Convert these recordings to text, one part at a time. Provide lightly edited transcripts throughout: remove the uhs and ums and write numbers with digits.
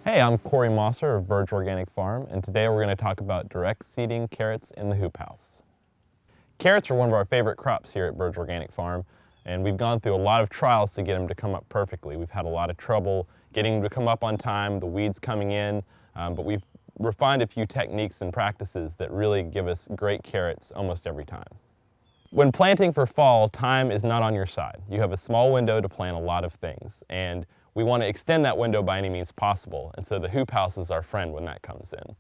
Hey, I'm Corey Mosser of Burge Organic Farm, and today we're going to talk about direct seeding carrots in the hoop house. Carrots are one of our favorite crops here at Burge Organic Farm, and we've gone through a lot of trials to get them to come up perfectly. We've had a lot of trouble getting them to come up on time, the weeds coming in, but we've refined a few techniques and practices that really give us great carrots almost every time. When planting for fall, time is not on your side. You have a small window to plant a lot of things, and we want to extend that window by any means possible, and so the hoop house is our friend when that comes in.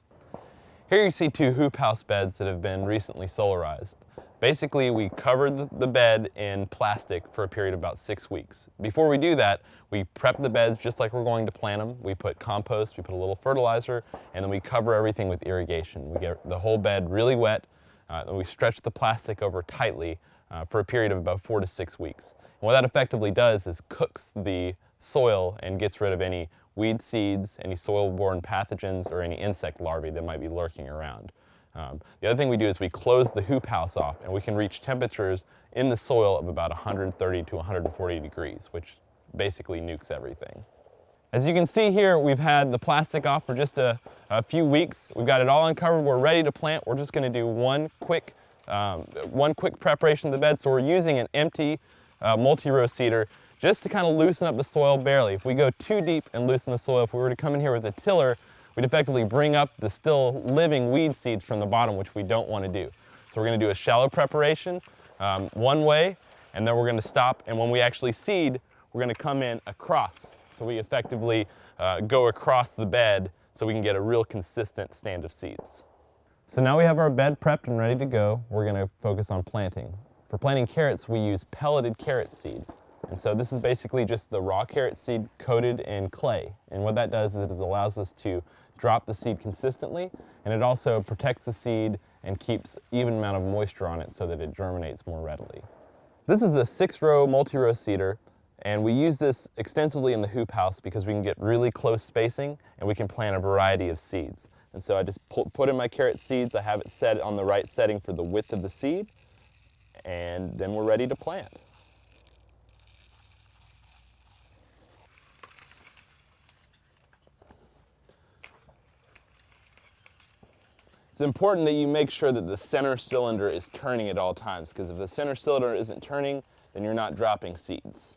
Here you see two hoop house beds that have been recently solarized. Basically, we covered the bed in plastic for a period of about 6 weeks. Before we do that, we prep the beds just like we're going to plant them. We put compost, we put a little fertilizer, and then we cover everything with irrigation. We get the whole bed really wet, and we stretch the plastic over tightly for a period of about 4 to 6 weeks. And what that effectively does is cooks the soil and gets rid of any weed seeds, any soil-borne pathogens, or any insect larvae that might be lurking around. The other thing we do is we close the hoop house off, and we can reach temperatures in the soil of about 130 to 140 degrees, which basically nukes everything. As you can see here, we've had the plastic off for just a few weeks. We've got it all uncovered. We're ready to plant. We're just going to do one quick preparation of the bed. So we're using an empty multi-row seeder just to kind of loosen up the soil barely. If we go too deep and loosen the soil, if we were to come in here with a tiller, we'd effectively bring up the still living weed seeds from the bottom, which we don't want to do. So we're going to do a shallow preparation one way, and then we're going to stop, and when we actually seed, we're going to come in across. So we effectively go across the bed so we can get a real consistent stand of seeds. So now we have our bed prepped and ready to go. We're going to focus on planting. For planting carrots, we use pelleted carrot seed. And so this is basically just the raw carrot seed coated in clay. And what that does is it allows us to drop the seed consistently, and it also protects the seed and keeps even amount of moisture on it so that it germinates more readily. This is a 6-row multi-row seeder, and we use this extensively in the hoop house because we can get really close spacing and we can plant a variety of seeds. And so I just put in my carrot seeds, I have it set on the right setting for the width of the seed, and then we're ready to plant. It's important that you make sure that the center cylinder is turning at all times, because if the center cylinder isn't turning, then you're not dropping seeds.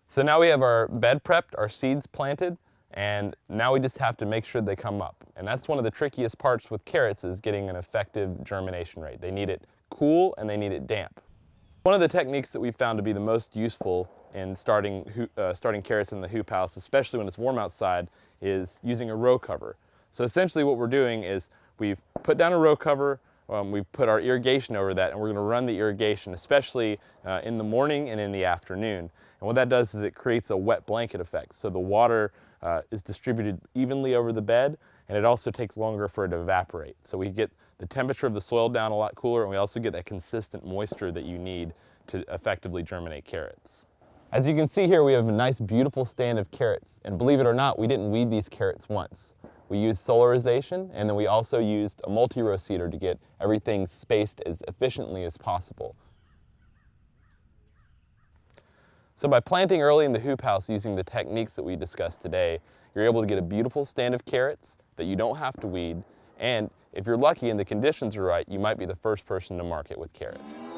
So now we have our bed prepped, our seeds planted, and now we just have to make sure they come up. And that's one of the trickiest parts with carrots, is getting an effective germination rate. They need it cool and they need it damp. One of the techniques that we've found to be the most useful in starting carrots in the hoop house, especially when it's warm outside, is using a row cover. So essentially what we're doing is we've put down a row cover, we've put our irrigation over that, and we're going to run the irrigation, especially in the morning and in the afternoon. And what that does is it creates a wet blanket effect. So the water is distributed evenly over the bed, and it also takes longer for it to evaporate. So we get the temperature of the soil down a lot cooler, and we also get that consistent moisture that you need to effectively germinate carrots. As you can see here, we have a nice, beautiful stand of carrots. And believe it or not, we didn't weed these carrots once. We used solarization, and then we also used a multi-row seeder to get everything spaced as efficiently as possible. So by planting early in the hoop house using the techniques that we discussed today, you're able to get a beautiful stand of carrots that you don't have to weed, and if you're lucky and the conditions are right, you might be the first person to market with carrots.